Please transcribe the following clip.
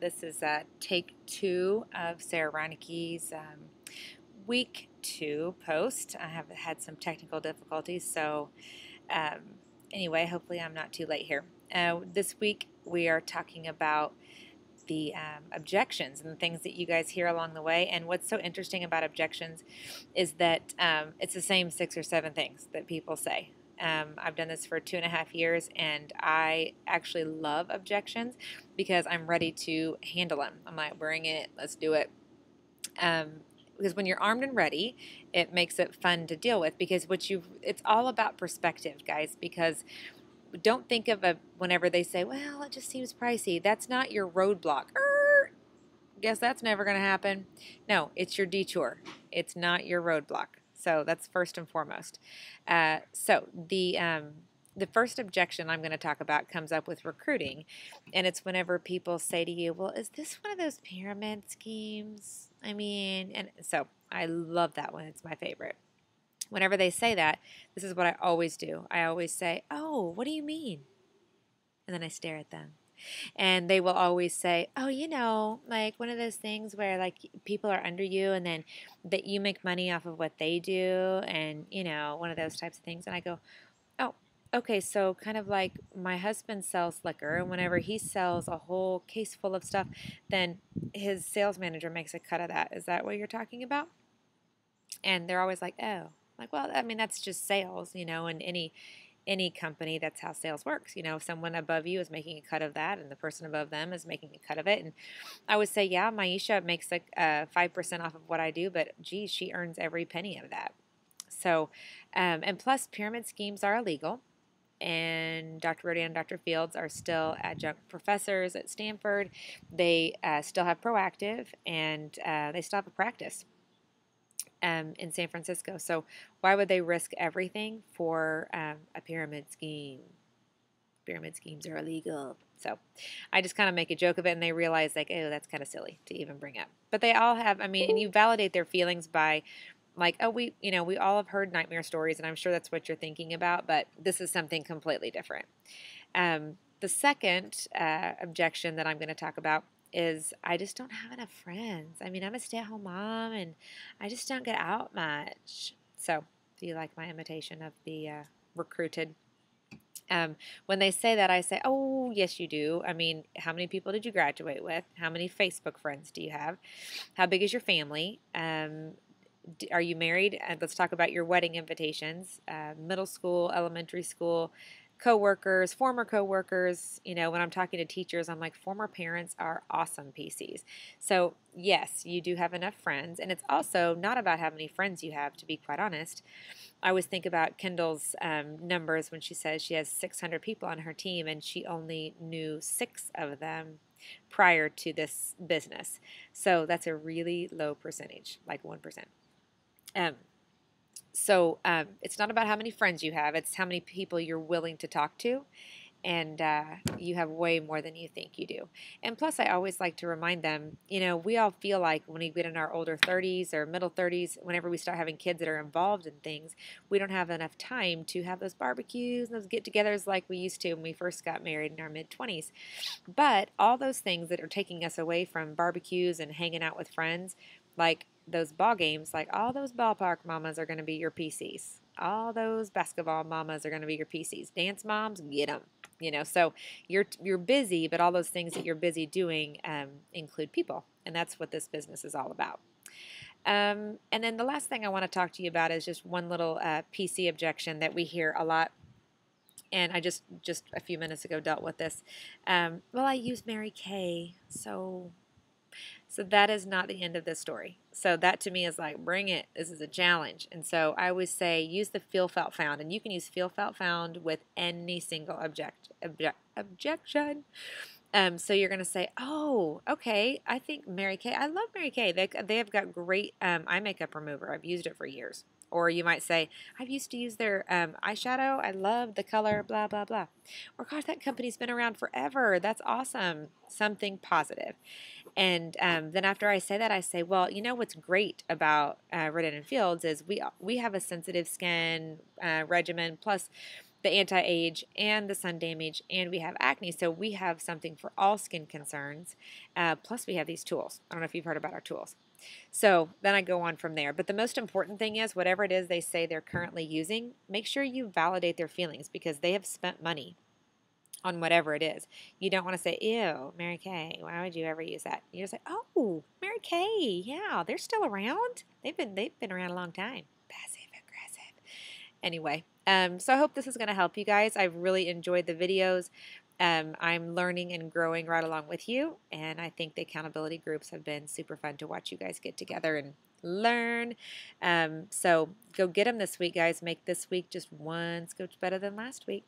This is take two of Sarah Reineke's week two post. I have had some technical difficulties, so um, anyway, hopefully I'm not too late here. This week we are talking about the objections and the things that you guys hear along the way. And what's so interesting about objections is that it's the same six or seven things that people say. I've done this for 2.5 years, and I actually love objections because I'm ready to handle them. I'm like, bring it, let's do it. Because when you're armed and ready, it makes it fun to deal with. Because it's all about perspective, guys. Because don't think of whenever they say, well, it just seems pricey. That's not your roadblock. Guess that's never going to happen. No, it's your detour. It's not your roadblock. So that's first and foremost. The first objection I'm going to talk about comes up with recruiting, and it's whenever people say to you, "Well, is this one of those pyramid schemes?" I mean, and so I love that one. It's my favorite. Whenever they say that, this is what I always do. I always say, "Oh, what do you mean?" And then I stare at them. And they will always say, "Oh, like one of those things where like people are under you and then that you make money off of what they do and, one of those types of things." And I go, "Oh, okay, so kind of like my husband sells liquor, and whenever he sells a whole case full of stuff, then his sales manager makes a cut of that. Is that what you're talking about?" And they're always like, "Oh." Like, well, I mean, that's just sales, and any company, that's how sales works. If someone above you is making a cut of that and the person above them is making a cut of it. And I would say, yeah, Maisha makes like 5% off of what I do, but geez, she earns every penny of that. So, and plus pyramid schemes are illegal. And Dr. Rodan and Dr. Fields are still adjunct professors at Stanford. They still have Proactive, and they still have a practice in San Francisco. So why would they risk everything for a pyramid scheme? Pyramid schemes are illegal. So I just kind of make a joke of it, and they realize like, oh, that's kind of silly to even bring up. But they all have, I mean, and you validate their feelings by like, oh, we all have heard nightmare stories, and I'm sure that's what you're thinking about, but this is something completely different. The second objection that I'm going to talk about is I just don't have enough friends. I mean, I'm a stay-at-home mom, and I just don't get out much. So, do you like my imitation of the recruited? When they say that, I say, oh, yes, you do. I mean, how many people did you graduate with? How many Facebook friends do you have? How big is your family? Are you married? Let's talk about your wedding invitations, middle school, elementary school, coworkers, former coworkers. When I'm talking to teachers, I'm like, former parents are awesome PCs. So yes, you do have enough friends, and it's also not about how many friends you have, to be quite honest. I always think about Kendall's numbers when she says she has 600 people on her team, and she only knew 6 of them prior to this business. So that's a really low percentage, like 1%. Um, so it's not about how many friends you have, it's how many people you're willing to talk to. And you have way more than you think you do. And plus, I always like to remind them, we all feel like when we get in our older 30s or middle 30s, whenever we start having kids that are involved in things, we don't have enough time to have those barbecues and those get togethers like we used to when we first got married in our mid 20s. But all those things that are taking us away from barbecues and hanging out with friends, like those ball games, like all those ballpark mamas are going to be your PCs. All those basketball mamas are going to be your PCs. Dance moms, get them. So you're busy, but all those things that you're busy doing include people, and that's what this business is all about. And then the last thing I want to talk to you about is just one little PC objection that we hear a lot. And I just a few minutes ago dealt with this. Well, I use Mary Kay, so that is not the end of this story. So that to me is like, bring it. This is a challenge. And so I always say use the feel, felt, found. And you can use feel, felt, found with any single objection. So you're going to say, oh, okay, I think Mary Kay, I love Mary Kay. They have got great eye makeup remover. I've used it for years. Or you might say, I've used to use their eyeshadow. I love the color, blah, blah, blah. Or, gosh, that company's been around forever. That's awesome. Something positive. And then after I say that, I say, well, what's great about Rodan and Fields is we have a sensitive skin regimen. Plus, the anti-age and the sun damage, and we have acne. So we have something for all skin concerns. Plus we have these tools. I don't know if you've heard about our tools. So then I go on from there. But the most important thing is whatever it is they say they're currently using, make sure you validate their feelings because they have spent money on whatever it is. You don't want to say, ew, Mary Kay, why would you ever use that? You just say, oh, Mary Kay, yeah, they're still around. They've been around a long time. Passive aggressive. Anyway, so I hope this is going to help you guys. I've really enjoyed the videos. I'm learning and growing right along with you, and I think the accountability groups have been super fun to watch you guys get together and learn. So go get them this week, guys. Make this week just one scooch better than last week.